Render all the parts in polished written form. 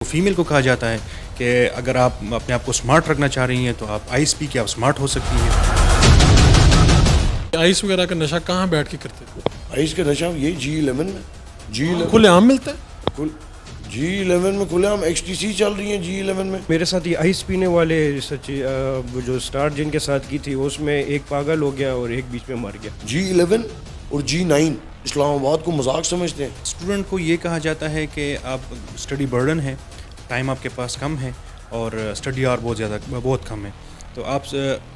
Female को कहा जाता है कि अगर आप अपने आप को स्मार्ट रखना चाह रही हैं तो आप आइस पी के आप स्मार्ट हो सकती हैं। आइस वगैरह का नशा कहाँ बैठ के करते थे? आइस का नशा ये G11 में खुलेआम मिलता है? G11 में खुलेआम XTC चल रही है G11 में। मेरे साथ ये आइस पीने वाले सच्ची वो जो स्टार्ट जिनके साथ की थी उसमें एक पागल हो गया और एक बीच में मर गया। G11 और G9 इस्लामाबाद को मजाक समझते हैं। स्टूडेंट को ये कहा जाता है कि आप स्टडी बर्डन है, टाइम आपके पास कम है और स्टडी आवर बहुत कम है, तो आप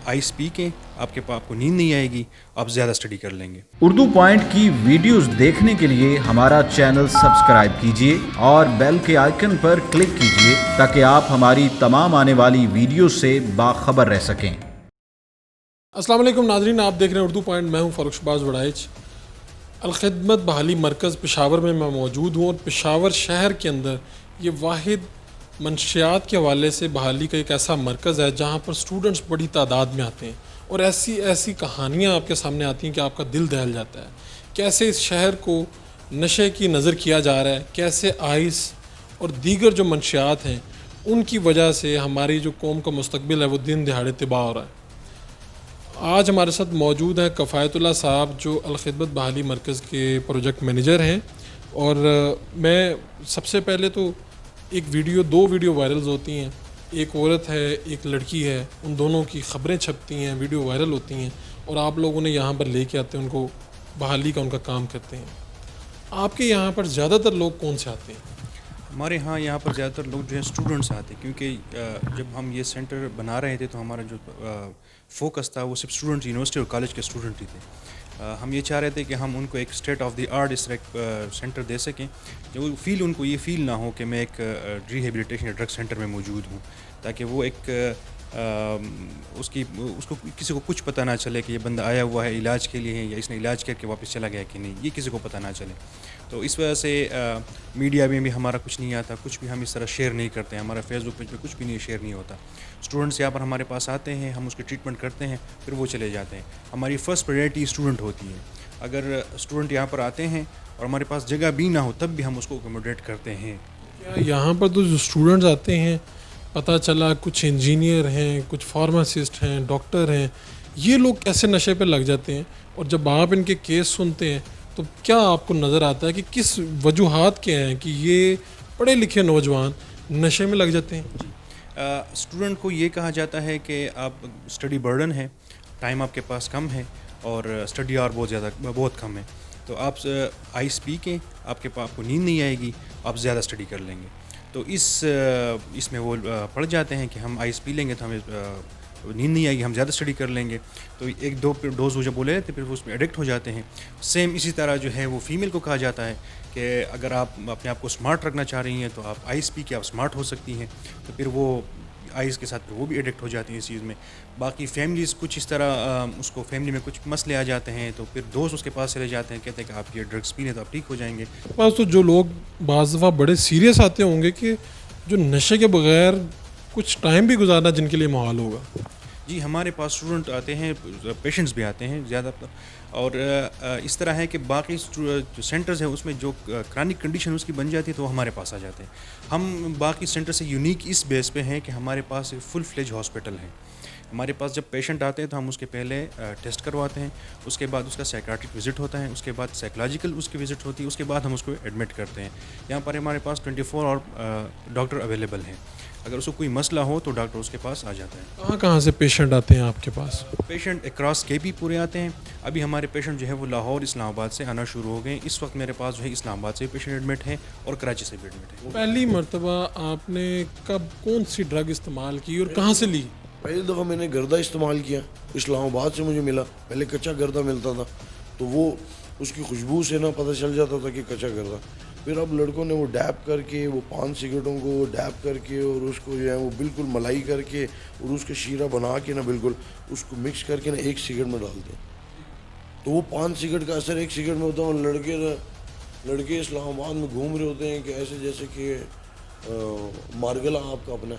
आइस पी के आपको नींद नहीं आएगी, आप ज़्यादा स्टडी कर लेंगे। उर्दू पॉइंट की वीडियोस देखने के लिए हमारा चैनल सब्सक्राइब कीजिए और बेल के आइकन पर क्लिक कीजिए ताकि आप हमारी तमाम आने वाली वीडियो से बाखबर रह सकें। अस्सलाम वालेकुम नाज़रीन, आप देख रहे हैं उर्दू पॉइंट। मैं हूं फ़ारूक शहबाज वड़ाइच। अलखिदमत बहाली मरकज़ पेशावर में मैं मौजूद हूं और पेशावर शहर के अंदर ये वाहिद मंशियात के हवाले से बहाली का एक ऐसा मरकज़ है जहां पर स्टूडेंट्स बड़ी तादाद में आते हैं और ऐसी ऐसी कहानियां आपके सामने आती हैं कि आपका दिल दहल जाता है। कैसे इस शहर को नशे की नज़र किया जा रहा है, कैसे आइस और दीगर जो मंशियात हैं उनकी वजह से हमारी जो कौम का मुस्तकबिल है वो दिन दिहाड़े तबाह हो रहा है। आज हमारे साथ मौजूद हैं कफ़ायतुल्लाह साहब जो अलखिदमत बहाली मरकज़ के प्रोजेक्ट मैनेजर हैं। और मैं सबसे पहले तो दो वीडियो वायरल्स होती हैं, एक औरत है एक लड़की है, उन दोनों की ख़बरें छपती हैं, वीडियो वायरल होती हैं और आप लोग उन्हें यहाँ पर लेके आते हैं, उनको बहाली का उनका काम करते हैं। आपके यहाँ पर ज़्यादातर लोग कौन से आते हैं? हमारे यहाँ पर ज़्यादातर लोग जो है स्टूडेंट्स आते हैं, क्योंकि जब हम ये सेंटर बना रहे थे तो हमारा जो फोकस था वो सिर्फ स्टूडेंट्स, यूनिवर्सिटी और कॉलेज के स्टूडेंट ही थे। हम ये चाह रहे थे कि हम उनको एक स्टेट ऑफ द आर्ट इस सेंटर दे सकें जो उनको ये फ़ील ना हो कि मैं एक रिहेबिलिटेशन या ड्रग सेंटर में मौजूद हूँ, ताकि वो एक उसको किसी को कुछ पता ना चले कि ये बंदा आया हुआ है इलाज के लिए है या इसने इलाज करके वापस चला गया कि नहीं, ये किसी को पता ना चले। तो इस वजह से मीडिया में भी हमारा कुछ नहीं आता, कुछ भी हम इस तरह शेयर नहीं करते हैं, हमारा फेसबुक पेज पे कुछ भी नहीं शेयर नहीं होता। स्टूडेंट्स यहाँ पर हमारे पास आते हैं, हम उसकी ट्रीटमेंट करते हैं, फिर वो चले जाते हैं। हमारी फ़र्स्ट प्रायोरिटी स्टूडेंट होती है। अगर स्टूडेंट यहाँ पर आते हैं और हमारे पास जगह भी ना हो तब भी हम उसको अकोमोडेट करते हैं। क्या यहाँ पर तो जो स्टूडेंट्स आते हैं, पता चला कुछ इंजीनियर हैं, कुछ फार्मासिस्ट हैं, डॉक्टर हैं, ये लोग कैसे नशे पे लग जाते हैं? और जब आप इनके केस सुनते हैं तो क्या आपको नज़र आता है कि किस वजूहात के हैं कि ये पढ़े लिखे नौजवान नशे में लग जाते हैं? स्टूडेंट को ये कहा जाता है कि आप स्टडी बर्डन है, टाइम आपके पास कम है और स्टडी आवर बहुत कम है, तो आप आइस पी के आपको नींद नहीं आएगी, आप ज़्यादा स्टडी कर लेंगे। तो इसमें वो पढ़ जाते हैं कि हम आइस पी लेंगे तो हमें नींद नहीं आएगी, हम ज़्यादा स्टडी कर लेंगे। तो एक दो डोज वो जब बोले तो फिर वो उसमें एडिक्ट हो जाते हैं। सेम इसी तरह जो है वो फीमेल को कहा जाता है कि अगर आप अपने आप को स्मार्ट रखना चाह रही हैं तो आप आइस पी के आप स्मार्ट हो सकती हैं, तो फिर वो आइस के साथ फिर वो भी एडिक्ट हो जाती हैं इस चीज़ में। बाकी फैमिलीज़ कुछ इस तरह उसको फैमिली में कुछ मसले आ जाते हैं तो फिर दोस्त उसके पास चले जाते हैं, कहते हैं कि आप ये ड्रग्स पी लें तो आप ठीक हो जाएंगे। पास तो जो लोग बाज़ दफ़ा बड़े सीरियस आते होंगे कि जो नशे के बगैर कुछ टाइम भी गुजारना जिनके लिए मुहाल होगा। जी, हमारे पास स्टूडेंट आते हैं, पेशेंट्स भी आते हैं ज़्यादातर, और इस तरह है कि बाकी जो सेंटर्स हैं उसमें जो क्रॉनिक कंडीशन उसकी बन जाती है तो हमारे पास आ जाते हैं। हम बाकी सेंटर से यूनिक इस बेस पे हैं कि हमारे पास एक फुल फ्लेज हॉस्पिटल है। हमारे पास जब पेशेंट आते हैं तो हम उसके पहले टेस्ट करवाते हैं, उसके बाद उसका साइकाट्रिक विज़िट होता है, उसके बाद साइकोलॉजिकल उसकी विज़िट होती है, उसके बाद हम उसको एडमिट करते हैं। यहाँ पर हमारे पास 24 आवर डॉक्टर अवेलेबल हैं। अगर उसको कोई मसला हो तो डॉक्टर उसके पास आ जाता है। कहाँ कहाँ से पेशेंट आते हैं आपके पास? पेशेंट अक्रॉस KP पूरे आते हैं। अभी हमारे पेशेंट जो है वो लाहौर, इस्लामाबाद से आना शुरू हो गए। इस वक्त मेरे पास जो है इस्लामाबाद से पेशेंट एडमिट है और कराची से भी एडमिट है। पहली मर्तबा आपने कब कौन सी ड्रग इस्तेमाल की और कहाँ से ली? पहली दफ़ा मैंने गर्दा इस्तेमाल किया, इस्लामाबाद से मुझे मिला। पहले कच्चा गर्दा मिलता था तो वो उसकी खुशबू से ना पता चल जाता था कि कच्चा गर्दा। फिर अब लड़कों ने वो डैप करके, वो 5 सिगरेटों को डैप करके और उसको जो है वो बिल्कुल मलाई करके और उसका शीरा बना के ना बिल्कुल उसको मिक्स करके ना एक सिगरेट में डालते हैं। तो वो 5 सिगरेट का असर एक सिगरेट में होता है और लड़के इस्लामाबाद में घूम रहे होते हैं कि ऐसे जैसे कि मारगला आपका अपना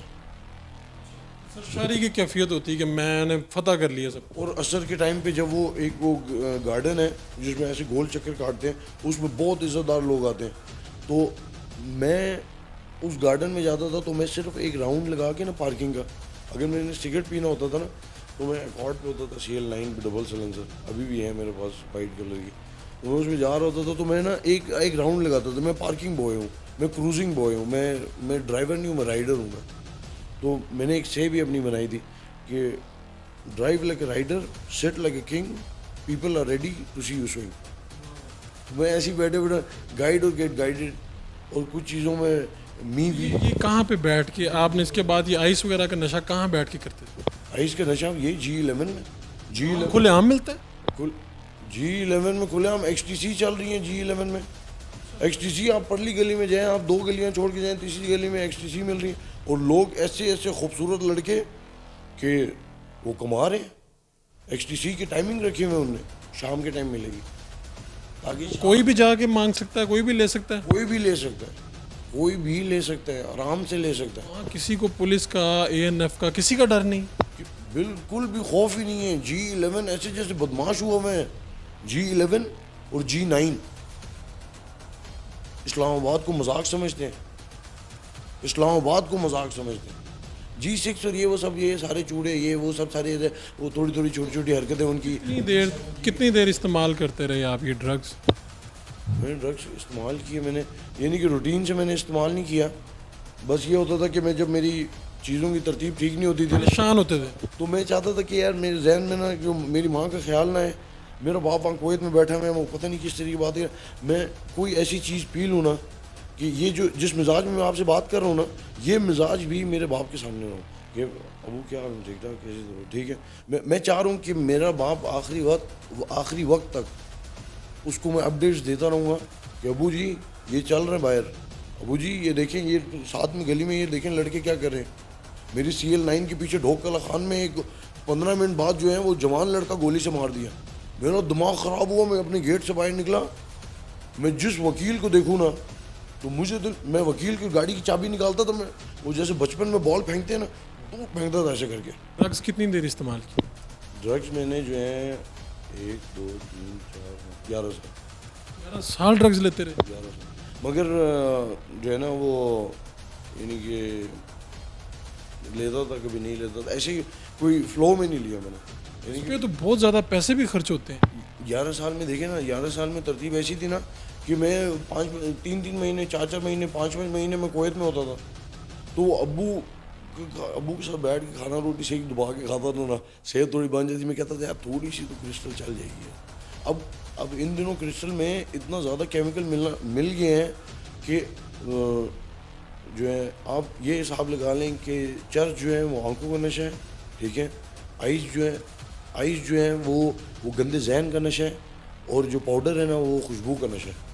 सरशारी की कैफियत होती है कि मैंने फतह कर लिया सब। और असर के टाइम पे जब वो गार्डन है जिसमें ऐसे गोल चक्कर काटते हैं, उसमें बहुत इज़्ज़तदार लोग आते हैं। तो मैं اس گارڈن میں جاتا تھا تو میں صرف ایک راؤنڈ لگا کے نا پارکنگ کا, اگر میں نے سگریٹ پینا ہوتا تھا نا تو میں اکارڈ پہ ہوتا تھا CL9 ڈبل سلنسر, ابھی بھی ہے میرے پاس وائٹ کلر کی, تو میں اس میں جا رہا ہوتا تھا تو میں نا ایک راؤنڈ لگاتا تھا. میں پارکنگ بوائے ہوں, میں کروزنگ بوائے ہوں, میں ڈرائیور نہیں ہوں, میں رائڈر ہوں. تو میں نے ایک سے بھی اپنی بنائی تھی کہ drive like a rider, seat like a king, people are ready to see you swing. میں ایسے ہی بیٹھے گائیڈ اور گیٹ گائیڈیڈ, اور کچھ چیزوں میں یہ کہاں پہ بیٹھ کے آپ نے اس کے بعد یہ آئس وغیرہ کا نشہ کہاں بیٹھ کے کرتے تھے؟ آئس کا نشہ یہ G11 میں, G11 کھلے عام ملتا ہے؟ G11 میں کھلے عام XTC چل رہی ہیں. G11 میں XTC آپ پرلی گلی میں جائیں, آپ 2 گلیاں چھوڑ کے جائیں, تیسری گلی میں XTC مل رہی ہے, اور لوگ ایسے خوبصورت لڑکے کہ وہ کما رہے ہیں. XTC کی ٹائمنگ رکھی ہوئے ان نے, شام کے ٹائم ملے گی, تاکہ کوئی بھی جا کے مانگ سکتا ہے, کوئی بھی لے سکتا ہے, کوئی بھی لے سکتا ہے, کوئی بھی لے سکتا ہے, آرام سے لے سکتا ہے. وہاں کسی کو پولیس کا, ANF کا, کسی کا ڈر نہیں, بالکل بھی خوف ہی نہیں ہے. G11 ایسے جیسے بدماش ہوا میں ہے. G11 اور G9 اسلام آباد کو مذاق سمجھتے ہیں, اسلام آباد کو مذاق سمجھتے ہیں. G6 اور یہ سارے چوڑے, یہ وہ سب سارے وہ تھوڑی چھوٹی حرکتیں ان کی. کتنی دیر استعمال کرتے رہے آپ یہ ڈرگس؟ میں نے ڈرگس استعمال کیے, میں نے یہ نہیں کہ روٹین سے میں نے استعمال نہیں کیا, بس یہ ہوتا تھا کہ میں جب میری چیزوں کی ترتیب ٹھیک نہیں ہوتی تھی, پریشان ہوتے تھے, تو میں چاہتا تھا کہ یار میرے ذہن میں نا جو میری ماں کا خیال نہ ہے, میرا باپ وہاں کویت میں بیٹھا ہوا ہے, وہ پتہ نہیں کس طرح کی بات ہے, میں کوئی ایسی چیز پی لوں نا کہ یہ جو جس مزاج میں آپ سے بات کر رہا ہوں نا, یہ مزاج بھی میرے باپ کے سامنے ہو کہ ابو کیا ٹھیک ٹھاک کیسے, ٹھیک ہے. میں چاہ رہا ہوں کہ میرا باپ آخری وقت تک اس کو میں اپڈیٹس دیتا رہوں گا کہ ابو جی یہ چل رہے ہیں باہر, ابو جی یہ دیکھیں, یہ ساتھ میں گلی میں یہ دیکھیں لڑکے کیا کر رہے ہیں. میری CL9 کے پیچھے ڈھوک کلا خان میں ایک 15 منٹ بعد جو ہے وہ جوان لڑکا گولی سے مار دیا. میرا دماغ خراب ہوا, میں اپنے گیٹ سے باہر نکلا, میں جس وکیل کو دیکھوں نا تو مجھے میں وکیل کی گاڑی کی چابی نکالتا تھا, میں وہ جیسے بچپن میں بال پھینکتے ہیں نا, تو پھینکتا تھا ایسے کر کے. ڈرگس کتنی دیر استعمال کی؟ ڈرگس میں نے جو ہے 1 2 3 4 11 سال 11 سال ڈرگس لیتے رہے. 11 سال, مگر جو ہے نا وہ یعنی کہ لیتا تھا کبھی نہیں لیتا تھا, ایسے کوئی فلو میں نہیں لیا میں نے. اس پہ تو بہت زیادہ پیسے بھی خرچ ہوتے ہیں. 11 سال میں دیکھیں نا, 11 سال میں ترتیب ایسی تھی نا کہ میں 3 مہینے 4 مہینے 5 مہینے میں کویت میں ہوتا تھا, تو ابو کے ساتھ بیٹھ کے کھانا روٹی سے دبا کے کھاتا تھا نا, صحت تھوڑی بن جاتی. میں کہتا تھا یار تھوڑی سی تو کرسٹل چل جائے گی. اب ان دنوں کرسٹل میں اتنا زیادہ کیمیکل مل گئے ہیں کہ جو ہے آپ یہ حساب لگا لیں کہ چرچ جو ہے وہ آنکھوں کا نشہ ہے, ٹھیک ہے, آئس جو ہے وہ گندے ذہن کا نشہ ہے, اور جو پاؤڈر ہے نا وہ خوشبو کا نشہ ہے.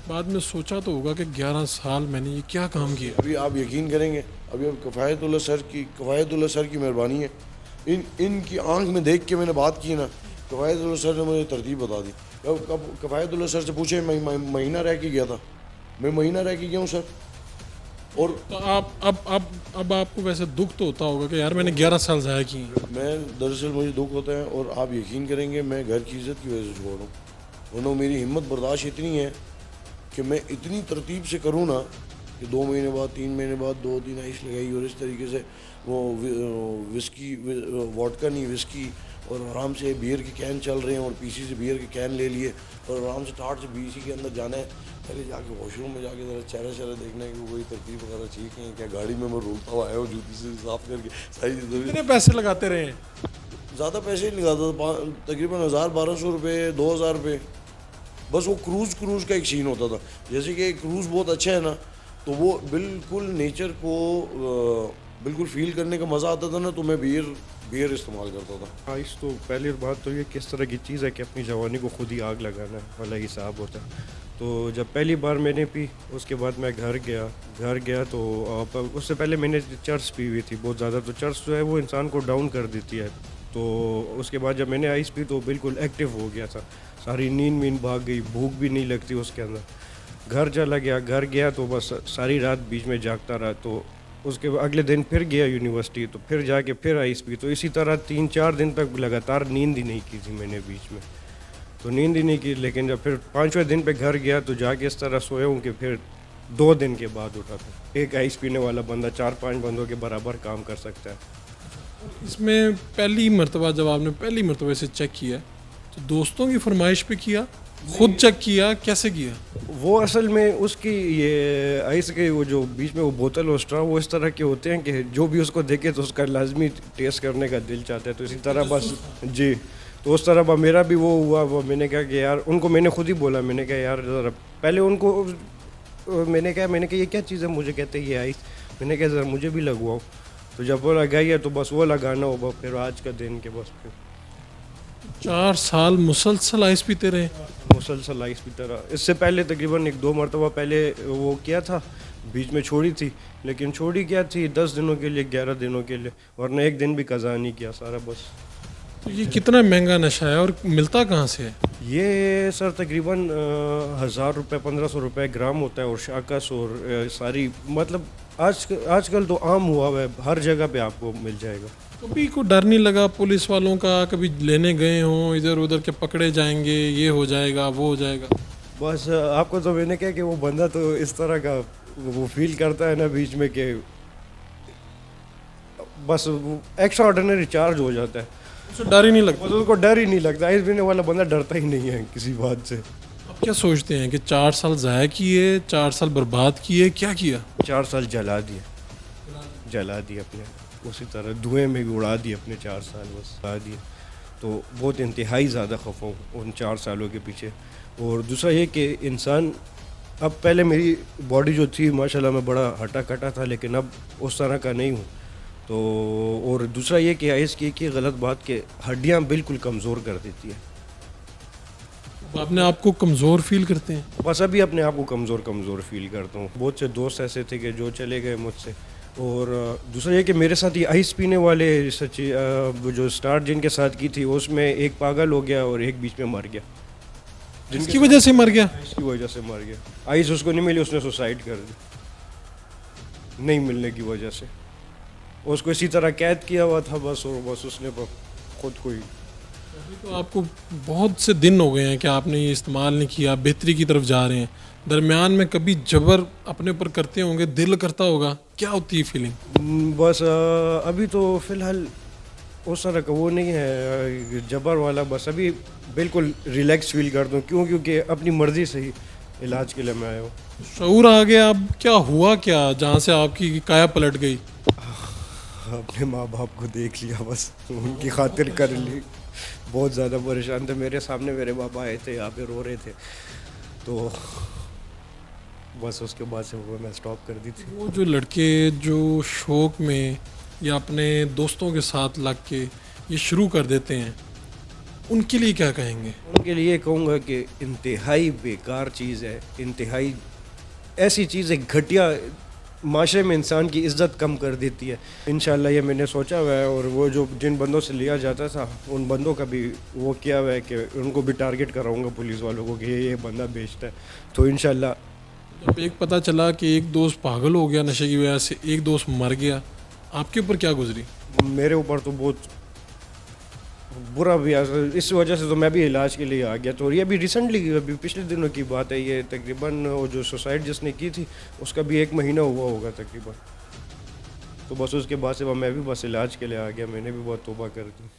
بعد میں سوچا تو ہوگا کہ 11 سال میں نے یہ کیا کام کیا. ابھی آپ یقین کریں گے, ابھی اب کفایت اللہ سر کی مہربانی ہے, ان کی آنکھ میں دیکھ کے میں نے بات کی نا, کفایت اللہ سر نے مجھے ترتیب بتا دی. کفایت اللہ سر سے پوچھے, میں مہینہ رہ کے گیا تھا, میں مہینہ رہ کے گیا ہوں سر. اور تو اب آپ کو ویسے دکھ تو ہوتا ہوگا کہ یار میں نے 11 سال ضائع کی. میں دراصل مجھے دکھ ہوتا ہے, اور آپ یقین کریں گے میں گھر کی عزت کی وجہ سے چھوڑ رہا ہوں, ورنہ میری ہمت برداشت اتنی ہے کہ میں اتنی ترتیب سے کروں نا کہ 2 مہینے بعد 3 مہینے بعد 2-3 آئس لگائی, اور اس طریقے سے وہ وسکی واڈکا نہیں وسکی, اور آرام سے بیئر کے کین چل رہے ہیں, اور PC سے بیئر کے کین لے لیے, اور آرام سے ٹاٹ سے BC کے اندر جانا ہے. پہلے جا کے واش روم میں جا کے ذرا چہرہ دیکھنا ہے کہ کوئی ترتیب وغیرہ ٹھیک ہے کیا, گاڑی میں رولتا ہوا آیا ہوں جوتی سے صاف کر کے ساری چیزیں. کتنے پیسے لگاتے رہے ہیں؟ زیادہ پیسے نہیں لگاتا تھا, تقریباً 1000-1200 روپے 2000 روپے. بس وہ کروز کا ایک سین ہوتا تھا, جیسے کہ کروز بہت اچھا ہے نا, تو وہ بالکل نیچر کو بالکل فیل کرنے کا مزہ آتا تھا نا, تو میں بیئر استعمال کرتا تھا. آئس تو پہلی بات تو یہ کس طرح کی چیز ہے کہ اپنی جوانی کو خود ہی آگ لگانا والا حساب ہوتا ہے. تو جب پہلی بار میں نے پی, اس کے بعد میں گھر گیا تو اس سے پہلے میں نے چرس پی ہوئی تھی بہت زیادہ. تو چرس جو ہے وہ انسان کو ڈاؤن کر دیتی ہے. تو اس کے بعد جب میں نے آئس پی تو بالکل ایکٹیو ہو گیا تھا, ساری نیند بھاگ گئی, بھوک بھی نہیں لگتی اس کے اندر. گھر گیا تو بس ساری رات بیچ میں جاگتا رہا. تو اس کے اگلے دن پھر گیا یونیورسٹی, تو پھر جا کے پھر آئس پی. تو اسی طرح 3-4 دن تک لگاتار نیند ہی نہیں کی تھی میں نے بیچ میں, تو نیند ہی نہیں کی. لیکن جب پھر 5ویں دن پہ گھر گیا تو جا کے اس طرح سویا ہوں کہ پھر 2 दिन के बाद उठा था। एक आइस पीने वाला बंदा 4-5 बंदों के बराबर काम कर सकता है। इसमें पहली मर्तबा जब आपने पहली मर्तबा इसे चेक किया तो दोस्तों की फरमाइश पे किया, खुद चेक किया, कैसे किया? वो असल में उसकी ये आइस के वो जो बीच में वो बोतल और स्ट्रॉ वो इस तरह के होते हैं कि जो भी उसको देखे तो उसका लाजमी टेस्ट करने का दिल चाहता है। तो इसी तरह बस जी, तो उस तरह मेरा भी वो हुआ। वो मैंने कहा कि यार, उनको मैंने खुद ही बोला, मैंने कहा यार ज़रा पहले उनको मैंने कहा ये क्या चीज़ है, मुझे कहते हैं ये आइस। मैंने कहा ज़रा मुझे भी लगवाओ। तो जब वो लगाई है तो बस वो लगाना होगा, फिर आज का दिन के बस फिर 4 साल मुसलसल आइस पीते रहे? मुसलसल आइस की तरह। इससे पहले तकरीबन 1-2 मरतबा पहले वो किया था, बीच में छोड़ी थी, लेकिन छोड़ी क्या थी 10 दिनों के लिए, 11 दिनों के लिए, वरना एक दिन भी कज़ा नहीं किया सारा बस। तो ये कितना महंगा नशा है और मिलता कहाँ से है? ये सर तकरीबन 1000 रुपये 1500 रुपये ग्राम होता है, और शाकस और सारी मतलब आजकल तो आम हुआ है, हर जगह पे आपको मिल जाएगा। कभी को डर नहीं लगा पुलिस वालों का, कभी लेने गए हों इधर उधर के पकड़े जाएंगे, ये हो जाएगा वो हो जाएगा? बस आपको तो मैंने कहा कि वो बंदा तो इस तरह का वो फील करता है ना बीच में कि बस एक्स्ट्रा ऑर्डिनरी चार्ज हो जाता है, उससे डर ही नहीं लगता? बस उसको डर ही नहीं लगता। आइस पीने वाला बंदा डरता ही नहीं है किसी बात से। आप क्या सोचते हैं कि 4 साल ज़ाया किए, 4 साल बर्बाद किए, क्या किया? 4 साल जला दिए अपने, उसी तरह धुएं में भी उड़ा दिए अपने 4 साल बस उड़ा दिए। तो बहुत इंतहाई ज़्यादा खफा हूँ उन 4 सालों के पीछे। और दूसरा ये कि इंसान, अब पहले मेरी बॉडी जो थी माशाल्लाह मैं बड़ा हटा कटा था, लेकिन अब उस तरह का नहीं हूँ। तो और दूसरा ये कि आइस की गलत बात कि हड्डियाँ बिल्कुल कमज़ोर कर देती है। अपने आप को कमज़ोर फील करते हैं? बस अभी अपने आप को कमज़ोर फील करता हूँ। बहुत से दोस्त ऐसे थे कि जो चले गए मुझसे। और दूसरा ये कि मेरे साथ ये आइस पीने वाले सच्ची वो जो स्टार्ट जिनके साथ की थी उसमें एक पागल हो गया और एक बीच में मर गया। इसकी वजह से मर गया? इसकी वजह से मर गया। आइस उसको नहीं मिली, उसने सुसाइड कर दी नहीं मिलने की वजह से। उसको इसी तरह कैद किया हुआ था बस, और बस उसने खुद को ही। तो आपको बहुत से दिन हो गए हैं कि आपने ये इस्तेमाल नहीं किया, बेहतरी की तरफ जा रहे हैं, दरमियान में कभी जबर अपने ऊपर करते होंगे, दिल करता होगा, क्या होती है फीलिंग? बस अभी तो फ़िलहाल उस तरह का वो नहीं है जबर वाला, बस अभी बिल्कुल रिलैक्स फील करता हूँ। क्योंकि अपनी मर्ज़ी से ही इलाज के लिए मैं आया हूँ। शऊर आ गया? अब क्या हुआ क्या जहाँ से आपकी काया पलट गई? अपने माँ बाप को देख लिया, बस उनकी खातिर कर ली। बहुत ज़्यादा परेशान थे, मेरे सामने मेरे बाबा आए थे, यहाँ पे रो रहे थे, तो बस उसके बाद से वो मैं स्टॉप कर दी थी। वो जो लड़के जो शौक में या अपने दोस्तों के साथ लग के ये शुरू कर देते हैं, उनके लिए क्या कहेंगे? उनके लिए कहूँगा कि इंतहाई बेकार चीज़ है, इंतहाई ऐसी चीज़ है घटिया, माशरे में इंसान की इज़्ज़त कम कर देती है। इंशाल्लाह ये मैंने सोचा हुआ है, और वो जो जिन बंदों से लिया जाता था उन बंदों का भी वो किया हुआ है कि उनको भी टारगेट कराऊंगा पुलिस वालों को कि ये बंदा बेचता है। तो इंशाल्लाह जब एक पता चला कि एक दोस्त पागल हो गया नशे की वजह से, एक दोस्त मर गया, आपके ऊपर क्या गुजरी? मेरे ऊपर तो बहुत बुरा भी इस वजह से तो मैं भी इलाज के लिए आ गया। तो ये भी रिसेंटली अभी पिछले दिनों की बात है, ये तकरीबन वो जो सुसाइड जिसने की थी उसका भी 1 महीना हुआ होगा तकरीबन। तो बस उसके बाद से मैं भी बस इलाज के लिए आ गया, मैंने भी बहुत तौबा कर दी।